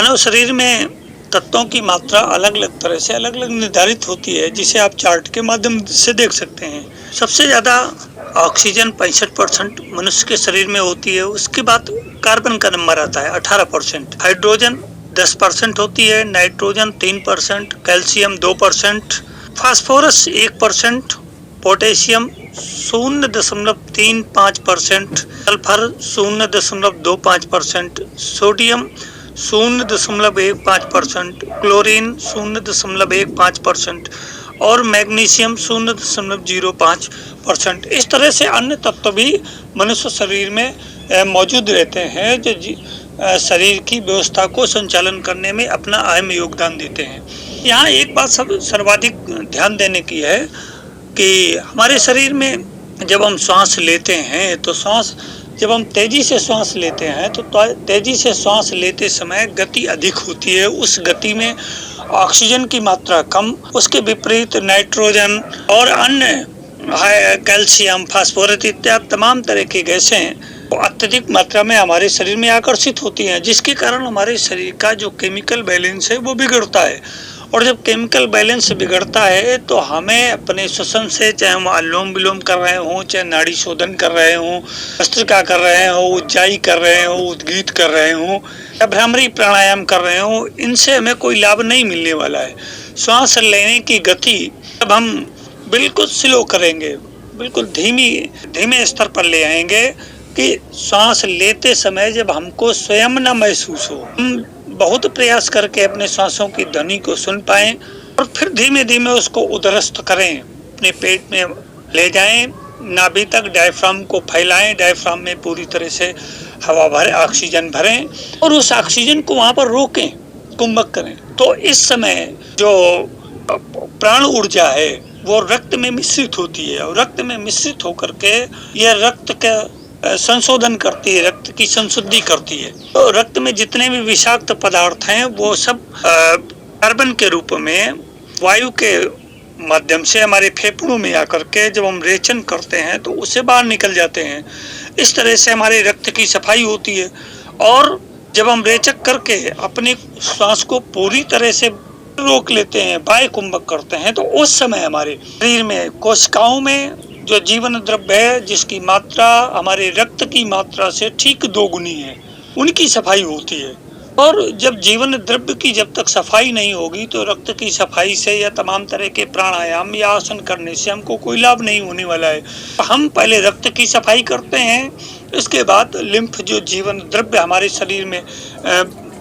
मानव शरीर में तत्वों की मात्रा अलग अलग तरह से अलग अलग निर्धारित होती है, जिसे आप चार्ट के माध्यम से देख सकते हैं। सबसे ज्यादा ऑक्सीजन 65% मनुष्य के शरीर में होती है। उसके बाद कार्बन का नंबर आता है 18%, हाइड्रोजन 10% होती है, nitrogen 3%, calcium 2%, phosphorus 1%, potassium 0.35%, sulphur 0.25%, sodium 0.15%, chlorine 0.15% और मैग्नीशियम 0.05%। इस तरह से अन्य तत्व भी मनुष्य शरीर में मौजूद रहते हैं, जो शरीर की व्यवस्था को संचालन करने में अपना अहम योगदान देते हैं। यहाँ एक बात सर्वाधिक ध्यान देने की है कि हमारे शरीर में जब हम श्वास लेते हैं तो जब हम तेजी से श्वास लेते हैं तो तेजी से श्वास लेते समय गति अधिक होती है। उस गति में ऑक्सीजन की मात्रा कम, उसके विपरीत नाइट्रोजन और अन्य कैल्शियम, फास्फोरस इत्यादि तमाम तरह की गैसें अत्यधिक मात्रा में हमारे शरीर में आकर्षित होती हैं, जिसके कारण हमारे शरीर का जो केमिकल बैलेंस है वो बिगड़ता है। और जब केमिकल बैलेंस बिगड़ता है तो हमें अपने श्वसन से, चाहे हम अनुलोम विलोम कर रहे हों, चाहे नाड़ी शोधन कर रहे हों, भस्त्रिका कर रहे हों, उज्जाई कर रहे हों, उद्गीत कर रहे हों या भ्रामरी प्राणायाम कर रहे हों, इनसे हमें कोई लाभ नहीं मिलने वाला है। श्वास लेने की गति जब हम बिल्कुल स्लो करेंगे, बिल्कुल धीमे स्तर पर ले आएंगे कि श्वास लेते समय जब हमको स्वयं न महसूस हो, हम बहुत प्रयास करके अपने श्वासों की ध्वनि को सुन पाएं और फिर धीमे धीमे उसको उदरस्थ करें, अपने पेट में ले जाएं, नाभि तक डायफ्राम को फैलाएं, डायफ्राम में पूरी तरह से हवा भरें, ऑक्सीजन भरें और उस ऑक्सीजन को वहां पर रोकें, कुंभक करें। तो इस समय जो प्राण ऊर्जा है वो रक्त में मिश्रित होती है और रक्त में मिश्रित होकर के यह रक्त का संशोधन करती है, रक्त की संशुद्धि करती है। तो रक्त में जितने भी विषाक्त पदार्थ हैं वो सब कार्बन के रूप में वायु के माध्यम से हमारे फेफड़ों में आकर के जब हम रेचन करते हैं तो उससे बाहर निकल जाते हैं। इस तरह से हमारे रक्त की सफाई होती है और जब हम रेचक करके अपने श्वास को पूरी तरह से रोक लेते हैं, बाह्य कुंभक करते हैं, तो उस समय हमारे शरीर में कोशिकाओं में जो जीवन द्रव्य है, जिसकी मात्रा हमारे रक्त की मात्रा से ठीक 2 गुनी है, उनकी सफाई होती है। और जब जीवन द्रव्य की जब तक सफाई नहीं होगी तो रक्त की सफाई से या तमाम तरह के प्राणायाम या आसन करने से हमको कोई लाभ नहीं होने वाला है। हम पहले रक्त की सफाई करते हैं, इसके बाद लिम्फ जो जीवन द्रव्य हमारे शरीर में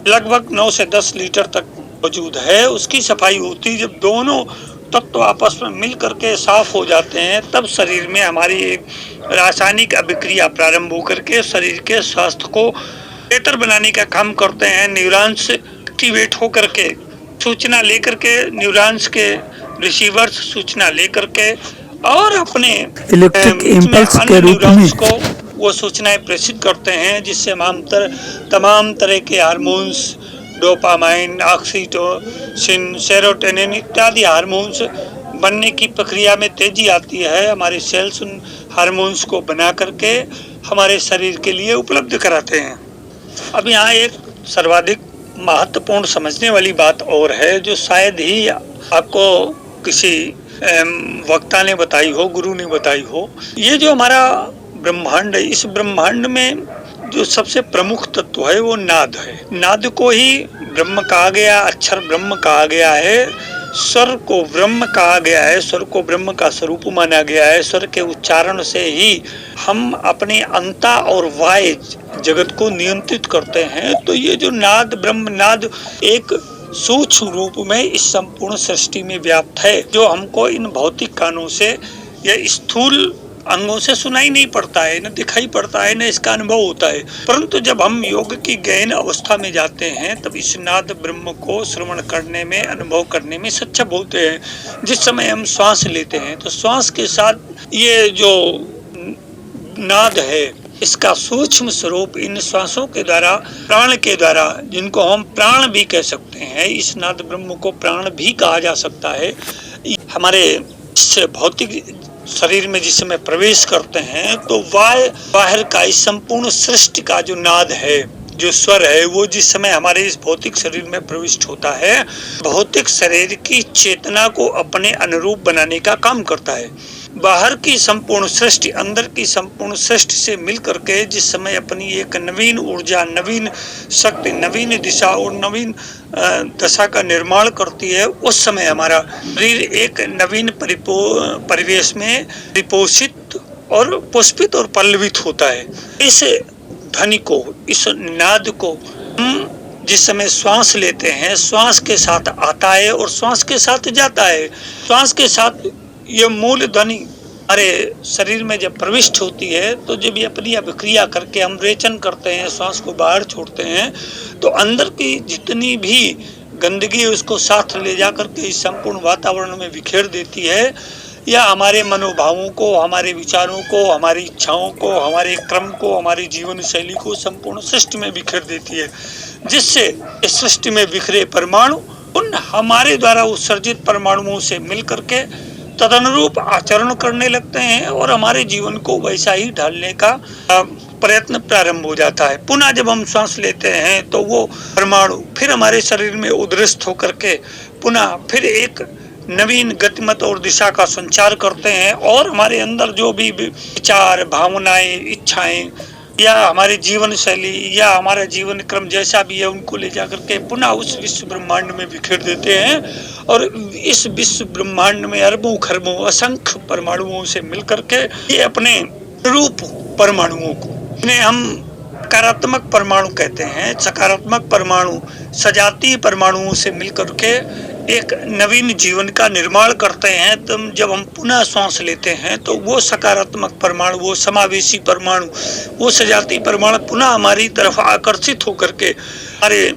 लगभग 9 से 10 लीटर तक मौजूद है, उसकी सफाई होती। जब दोनों तत्व आपस में मिल करके साफ हो जाते हैं तब शरीर में हमारी एक रासायनिक अभिक्रिया प्रारंभ होकर के शरीर के स्वास्थ्य को बेहतर बनाने का काम करते हैं। न्यूरॉन्स एक्टिवेट होकर के सूचना लेकर के, न्यूरॉन्स के रिसीवर्स सूचना लेकर के और अपने इलेक्ट्रिक इम्पल्स के रूप में को वो सूचनाएं प्रेषित करते हैं, जिससे तमाम तरह के हार्मोन्स, डोपामाइन, ऑक्सीटोसिन, सेरोटोनिन इत्यादि हार्मोन्स बनने की प्रक्रिया में तेजी आती है। हमारे सेल्स उन हार्मोन्स को बना करके हमारे शरीर के लिए उपलब्ध कराते हैं। अब यहाँ एक सर्वाधिक महत्वपूर्ण समझने वाली बात और है, जो शायद ही आपको किसी वक्ता ने बताई हो, गुरु ने बताई हो। ये जो हमारा ब्रह्मांड है, इस ब्रह्मांड में जो सबसे प्रमुख तत्व है वो नाद है। नाद को ही ब्रह्म कहा गया, अक्षर ब्रह्म कहा गया है, स्वर को ब्रह्म कहा गया है, स्वर को ब्रह्म का स्वरूप माना गया है। स्वर के उच्चारण से ही हम अपने अंता और वाय जगत को नियंत्रित करते हैं। तो ये जो नाद, ब्रह्म नाद एक सूक्ष्म रूप में इस संपूर्ण सृष्टि में व्याप्त है, जो हमको इन भौतिक कानों से या स्थूल अंगों से सुनाई नहीं पड़ता है, न दिखाई पड़ता है, न इसका अनुभव होता है। परंतु जब हम योग की गहन अवस्था में जाते हैं तब इस नाद ब्रह्म को श्रवण करने में, अनुभव करने में सक्षम होते हैं। जिस समय हम श्वास लेते हैं तो श्वास के साथ ये जो नाद है, इसका सूक्ष्म स्वरूप इन श्वासों के द्वारा, प्राण के द्वारा, जिनको हम प्राण भी कह सकते हैं, इस नाद ब्रह्म को प्राण भी कहा जा सकता है, हमारे भौतिक शरीर में जिस समय प्रवेश करते हैं तो बाहर का इस संपूर्ण सृष्टि का जो नाद है, जो स्वर है वो जिस समय हमारे इस भौतिक शरीर में प्रविष्ट होता है, भौतिक शरीर की चेतना को अपने अनुरूप बनाने का काम करता है। बाहर की संपूर्ण सृष्टि अंदर की संपूर्ण सृष्टि से मिल करके जिस समय अपनी एक नवीन ऊर्जा, नवीन शक्ति, नवीन दिशा और नवीन दशा का निर्माण करती है, उस समय हमारा शरीर एक नवीन परिवेश में परिपोषित और पुष्पित और पल्लवित होता है। इस ध्वनि को, इस नाद को हम जिस समय श्वास लेते हैं, श्वास के साथ आता है और श्वास के साथ जाता है। श्वास के साथ ये मूल ध्वनि हमारे शरीर में जब प्रविष्ट होती है तो जब ये अपनी अभिक्रिया करके हम रेचन करते हैं, श्वास को बाहर छोड़ते हैं, तो अंदर की जितनी भी गंदगी उसको साथ ले जा करके इस संपूर्ण वातावरण में बिखेर देती है, या हमारे मनोभावों को, हमारे विचारों को, हमारी इच्छाओं को, हमारे क्रम को, हमारी जीवन शैली को संपूर्ण सृष्टि में बिखेर देती है, जिससे इस सृष्टि में बिखरे परमाणु उन हमारे द्वारा उत्सर्जित परमाणुओं से मिल करके तदनुरूप आचरण करने लगते हैं और हमारे जीवन को वैसा ही ढालने का प्रयत्न प्रारंभ हो जाता है। पुनः जब हम सांस लेते हैं तो वो परमाणु फिर हमारे शरीर में उद्रस्त होकर के पुनः फिर एक नवीन गतिमत और दिशा का संचार करते हैं और हमारे अंदर जो भी विचार, भावनाएं, इच्छाएं या हमारे जीवन शैली या हमारा जीवन क्रम जैसा भी है उनको ले जाकर के पुनः उस विश्व ब्रह्मांड में बिखेर देते हैं और इस विश्व ब्रह्मांड में अरबों खरबों असंख्य परमाणुओं से मिलकर के ये अपने रूप परमाणुओं को, इन्हें हम सकारात्मक परमाणु कहते हैं। सकारात्मक परमाणु सजातीय परमाणुओं से मिलकर के एक नवीन जीवन का निर्माण करते हैं। तो जब हम पुनः श्वास लेते हैं तो वो सकारात्मक परमाणु, वो समावेशी परमाणु, वो सजातीय परमाणु पुनः हमारी तरफ आकर्षित होकर के हमारे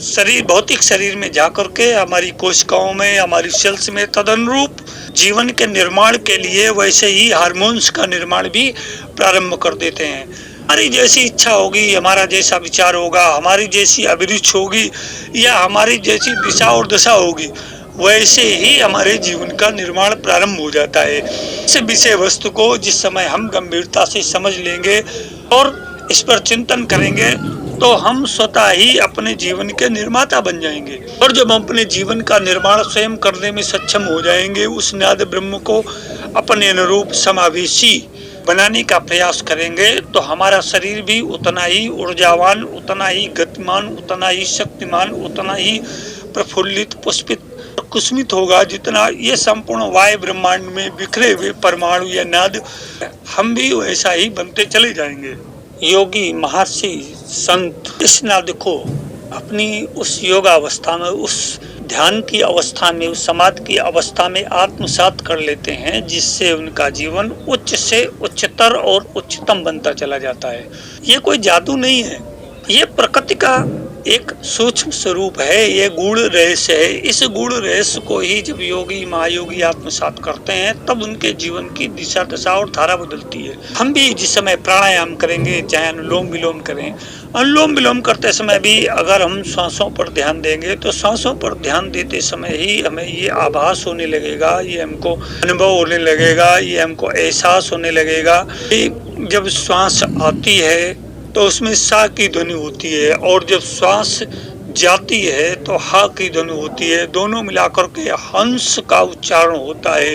शरीर, भौतिक शरीर में जाकर के हमारी कोशिकाओं में, हमारी सेल्स में तदनुरूप जीवन के निर्माण के लिए वैसे ही हार्मोन्स का निर्माण भी प्रारंभ कर देते हैं। हमारी जैसी इच्छा होगी, हमारा जैसा विचार होगा, हमारी जैसी अभिरुचि होगी या हमारी जैसी दिशा और दशा होगी, वैसे ही हमारे जीवन का निर्माण प्रारंभ हो जाता है। इस विषय वस्तु को जिस समय हम गंभीरता से समझ लेंगे और इस पर चिंतन करेंगे तो हम स्वतः ही अपने जीवन के निर्माता बन जाएंगे। और जब हम अपने जीवन का निर्माण स्वयं करने में सक्षम हो जाएंगे, उस नाद ब्रह्म को अपने अनुरूप समावेशी बनाने का प्रयास करेंगे, तो हमारा शरीर भी उतना ही ऊर्जावान, उतना ही गतिमान, उतना ही शक्तिमान, उतना ही प्रफुल्लित, पुष्पित, कुसुमित होगा जितना ये संपूर्ण वायु ब्रह्मांड में बिखरे हुए परमाणु या नाद हम भी वैसा ही बनते चले जाएंगे। योगी, महर्षि, संत इस नाद को अपनी उस योगावस्था में, उस ध्यान की अवस्था में, उस समाधि की अवस्था में आत्मसात कर लेते हैं, जिससे उनका जीवन उच्च से उच्चतर और उच्चतम बनता चला जाता है। ये कोई जादू नहीं है, ये प्रकृति का एक सूक्ष्म स्वरूप है, ये गूढ़ रहस्य है। इस गूढ़ रहस्य को ही जब योगी, महायोगी आत्मसात करते हैं तब उनके जीवन की दिशा, दशा और धारा बदलती है। हम भी जिस समय प्राणायाम करेंगे, चाहे अनुलोम विलोम करें, अनुलोम विलोम करते समय भी अगर हम सांसों पर ध्यान देंगे तो सांसों पर ध्यान देते समय ही हमें ये आभास होने लगेगा, ये हमको अनुभव होने लगेगा, ये हमको एहसास होने लगेगा कि जब श्वास आती है तो उसमें सा की ध्वनि होती है और जब श्वास जाती है तो हा की ध्वनि होती है। दोनों मिलाकर के हंस का उच्चारण होता है।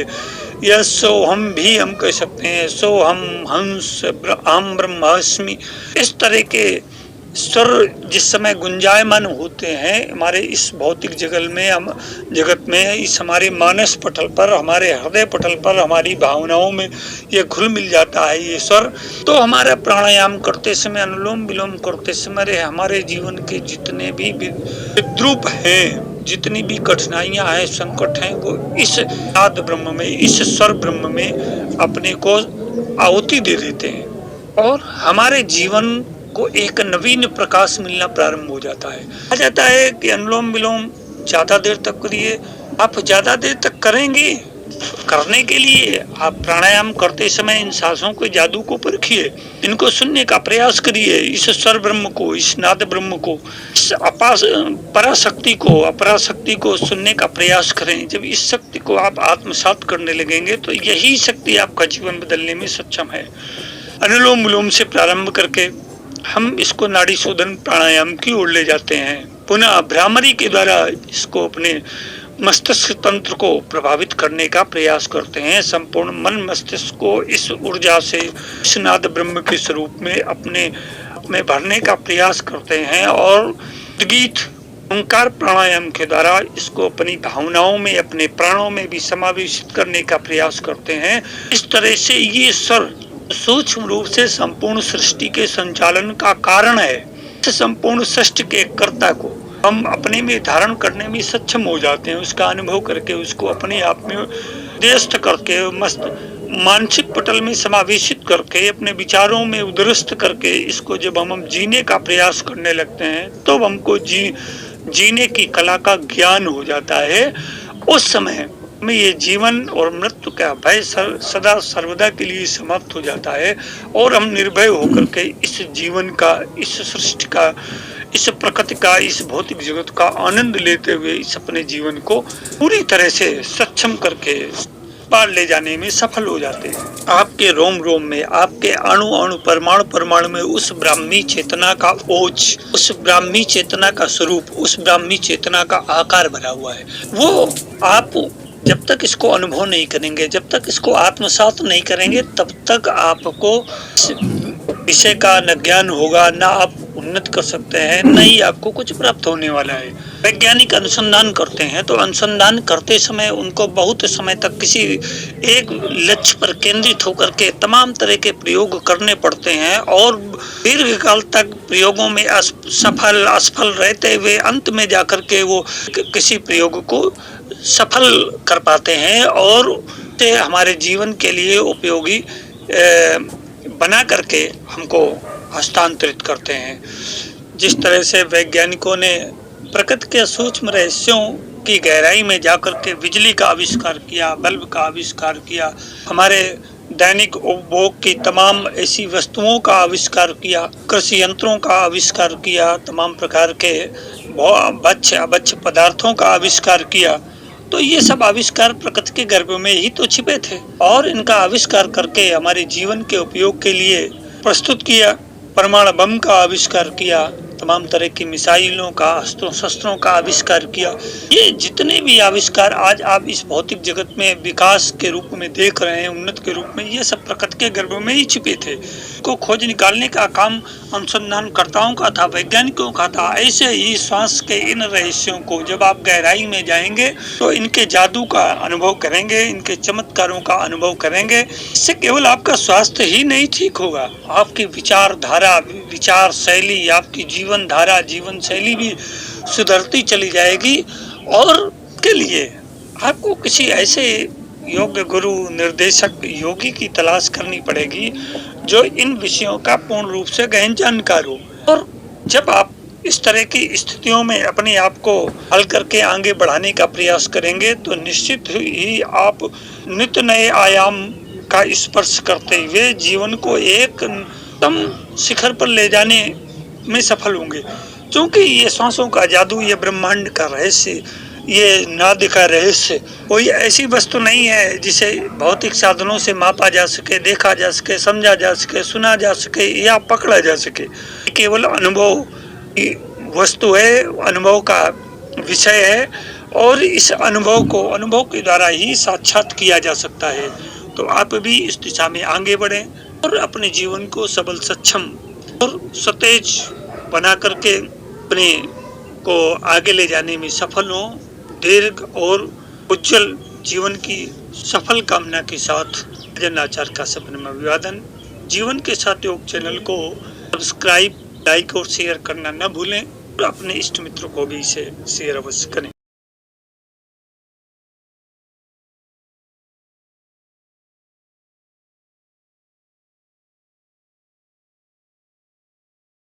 यह सोहम भी हम कह सकते हैं, सोहम, हंस, अहम ब्रह्मास्मि। इस तरह के स्वर जिस समय गुंजायमान होते हैं हमारे इस भौतिक जगत में, इस हमारे मानस पटल पर, हमारे हृदय पटल पर, हमारी भावनाओं में ये घुल मिल जाता है ये स्वर, तो हमारा प्राणायाम करते समय, अनुलोम विलोम करते समय हमारे जीवन के जितने भी विद्रूप हैं, जितनी भी कठिनाइयां हैं, संकट हैं, वो इस नाद ब्रह्म में, इस स्वर ब्रह्म में अपने को आहुति दे देते हैं और हमारे जीवन को एक नवीन प्रकाश मिलना प्रारंभ हो जाता है। कहा जाता है कि अनुलोम विलोम ज्यादा देर तक करिए। आप ज्यादा देर तक करेंगे, करने के लिए आप प्राणायाम करते समय इन सांसों के जादू को परखिए, इनको सुनने का प्रयास करिए, इस स्वर ब्रह्म को, इस नाद ब्रह्म को, इस पराशक्ति को, अपराशक्ति को सुनने का प्रयास करें। जब इस शक्ति को आप आत्मसात करने लगेंगे तो यही शक्ति आपका जीवन बदलने में सक्षम है। अनुलोम विलोम से प्रारंभ करके हम इसको नाड़ी शोधन प्राणायाम की ओर ले जाते हैं। पुनः भ्रामरी के द्वारा इसको अपने मस्तिष्क तंत्र को प्रभावित करने का प्रयास करते हैं। संपूर्ण मन मस्तिष्क को इस ऊर्जा से, इस नाद ब्रह्म के स्वरूप में अपने में भरने का प्रयास करते हैं और उद्गीत ओंकार प्राणायाम के द्वारा इसको अपनी भावनाओं में, अपने प्राणों में भी समावेशित करने का प्रयास करते हैं। इस तरह से ये स्वर सूक्ष्म रूप से संपूर्ण सृष्टि के संचालन का कारण है। इस संपूर्ण सृष्टि के कर्ता को हम अपने में धारण करने में सक्षम हो जाते हैं। उसका अनुभव करके, उसको अपने आप में व्यस्त करके, मस्त मानसिक पटल में समावेशित करके, अपने विचारों में उद्रस्त करके इसको जब हम जीने का प्रयास करने लगते हैं तो हमको जीने की कला का ज्ञान हो जाता है। उस समय में ये जीवन और मृत्यु का भय सदा सर्वदा के लिए समाप्त हो जाता है और हम निर्भय होकर के इस जीवन का, इस सृष्टि का, इस प्रकृति का, इस भौतिक जगत का आनंद लेते हुए इस अपने जीवन को पूरी तरह से सक्षम करके पार ले जाने में सफल हो जाते हैं। आपके रोम रोम में, आपके अणु अणु, परमाणु परमाणु में उस ब्राह्मी चेतना का ओज, उस ब्राह्मी चेतना का स्वरूप, उस ब्राह्मी चेतना का आकार बना हुआ है। वो आप जब तक इसको अनुभव नहीं करेंगे, जब तक इसको आत्मसात नहीं करेंगे, तब तक आपको विषय का न ज्ञान होगा, न आप उन्नत कर सकते हैं, न ही आपको कुछ प्राप्त होने वाला है। वैज्ञानिक अनुसंधान करते हैं तो अनुसंधान करते समय उनको बहुत समय तक किसी एक लक्ष्य पर केंद्रित होकर के तमाम तरह के प्रयोग करने पड़ते हैं और दीर्घ काल तक प्रयोगों में सफल असफल रहते हुए अंत में जाकर के वो किसी प्रयोग को सफल कर पाते हैं और हमारे जीवन के लिए उपयोगी बना करके हमको हस्तांतरित करते हैं। जिस तरह से वैज्ञानिकों ने प्रकृति के सूक्ष्म रहस्यों की गहराई में जाकर के बिजली का आविष्कार किया, बल्ब का आविष्कार किया, हमारे दैनिक उपभोग की तमाम ऐसी वस्तुओं का आविष्कार किया, कृषि यंत्रों का आविष्कार किया, तमाम प्रकार के भक्ष्य अभक्ष्य पदार्थों का आविष्कार किया, तो ये सब आविष्कार प्रकृति के गर्भ में ही तो छिपे थे और इनका आविष्कार करके हमारे जीवन के उपयोग के लिए प्रस्तुत किया। परमाणु बम का आविष्कार किया, तमाम तरह की मिसाइलों का, अस्त्रों शस्त्रों का आविष्कार किया। ये जितने भी आविष्कार आज आप इस भौतिक जगत में विकास के रूप में देख रहे हैं, उन्नत के रूप में, ये सब प्रकृति के गर्भ में ही छिपे थे। को खोज निकालने का काम अनुसंधानकर्ताओं का था, वैज्ञानिकों का था। ऐसे ही श्वास के इन रहस्यों को जब आप गहराई में जाएंगे तो इनके जादू का अनुभव करेंगे, इनके चमत्कारों का अनुभव करेंगे। इससे केवल आपका स्वास्थ्य ही नहीं ठीक होगा, आपकी विचारधारा, विचार शैली, आपकी जीवन धारा, जीवन शैली भी सुधरती चली जाएगी। और के लिए आपको किसी ऐसे योग्य गुरु, निर्देशक, योगी की तलाश करनी पड़ेगी जो इन विषयों का पूर्ण रूप से गहन जानकार हो। और जब आप इस तरह की स्थितियों में अपने आप को हल करके आगे बढ़ाने का प्रयास करेंगे तो निश्चित ही आप नित्य नए आयाम का स्पर्श करते हुए जीवन को एक उत्तम शिखर पर ले जाने में सफल होंगे। क्योंकि ये सांसों का जादू, ये ब्रह्मांड का रहस्य, ये नाद का रहस्य कोई ऐसी वस्तु नहीं है जिसे भौतिक साधनों से मापा जा सके, देखा जा सके, समझा जा सके, सुना जा सके या पकड़ा जा सके। केवल अनुभव की वस्तु है, अनुभव का विषय है और इस अनुभव को अनुभव के द्वारा ही साक्षात किया जा सकता है। तो आप भी इस दिशा में आगे बढ़ें और अपने जीवन को सबल, सक्षम और सतेज बना करके अपने को आगे ले जाने में सफल हो। दीर्घ और उज्जवल जीवन की सफल कामना के साथ जनाचार का सपन में अभिवादन। जीवन के साथ योग चैनल को सब्सक्राइब, लाइक और शेयर करना न भूलें और अपने इष्ट मित्रों को भी इसे शेयर अवश्य करें।